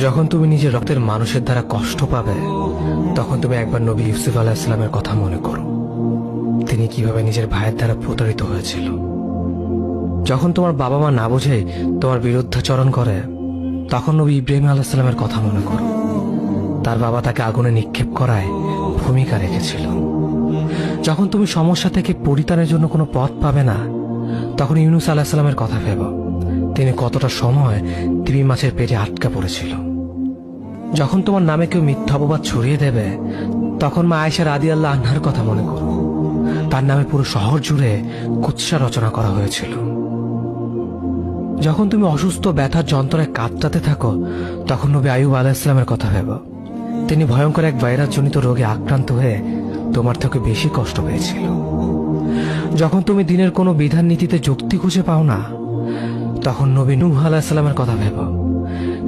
যখন তুমি নিজের রক্তের মানুষের দ্বারা কষ্ট পাবে, তখন তুমি একবার নবী ইউসুফ আলাইহিস সালামের কথা মনে করো। তিনি কিভাবে নিজের ভাইয়ের দ্বারা প্রতারিত হয়েছিল। যখন তোমার বাবা মা না বুঝে তোমার বিরুদ্ধাচরণ করে, তখন নবী ইব্রাহিম আলাইহিস সালামের কথা মনে করো। তার বাবা তাকে আগুনে নিক্ষেপ করায় ভূমিকা রেখেছিল। যখন তুমি সমস্যা থেকে পরিত্রাণের জন্য কোনো পথ পাবে না, তখন ইউনুস আলাইহিস সালামের কথা ভেবো। তিনি কতটা সময় তিমি মাছের পেটে আটকা পড়েছিল। যখন তোমার নামে কেউ মিথ্যা অপবাদ ছড়িয়ে দেবে, তখন মা আয়েশা রাদিয়াল্লাহু আনহার কথা মনে করো। তার নামে পুরো শহর জুড়ে কুৎসা রচনা করা হয়েছিল। যখন তুমি অসুস্থ ব্যথার যন্ত্রণায় কাতরাতে থাকো, তখন নবী আইয়ুব আলাইহিস সালামের কথা ভেবো। তিনি ভয়ঙ্কর এক ভাইরাসজনিত রোগে আক্রান্ত হয়ে তোমার থেকে বেশি কষ্ট পেয়েছিল। যখন তুমি দিনের কোনো বিধান নীতিতে যুক্তি খুঁজে পাও না, তখন নবী নূহ আলাইহিস সালামের কথা ভেবো।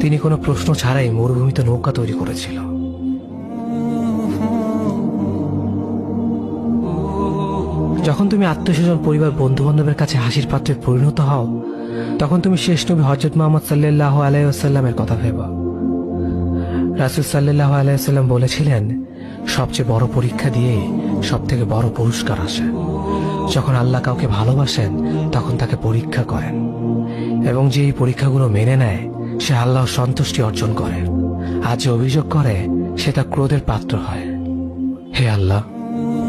তিনি কোনো প্রশ্ন ছাড়াই মরুভূমিতে নৌকা তৈরি করেছিল। যখন তুমি আত্মীয়স্বজন, পরিবার, বন্ধু বান্ধবের কাছে হাসির পাত্রে পরিণত হও, তখন তুমি শেষ নবী হযরত মুহাম্মদ সাল্লাল্লাহু আলাইহি ওয়াসাল্লামের কথা ভেবো। রাসূল সাল্লাল্লাহু আলাইহি ওয়াসাল্লাম বলেছিলেন, সবচেয়ে বড় পরীক্ষা দিয়ে সবথেকে বড় পুরস্কার আসে। যখন আল্লাহ কাউকে ভালোবাসেন, তখন তাকে পরীক্ষা করেন, এবং যে এই পরীক্ষাগুলো মেনে নেয়, সে আল্লাহর সন্তুষ্টি অর্জন করে। আর যে অভিযোগ করে, সে তার ক্রোধের পাত্র হয়। হে আল্লাহ,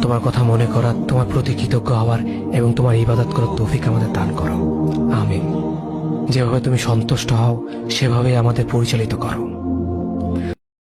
তোমার কথা মনে করা, তোমার প্রতি কৃতজ্ঞ হওয়ার এবং তোমার ইবাদত করার তৌফিক আমাদের দান করো। আমিন। যেভাবে তুমি সন্তুষ্ট হও, সেভাবেই আমাদের পরিচালিত করো।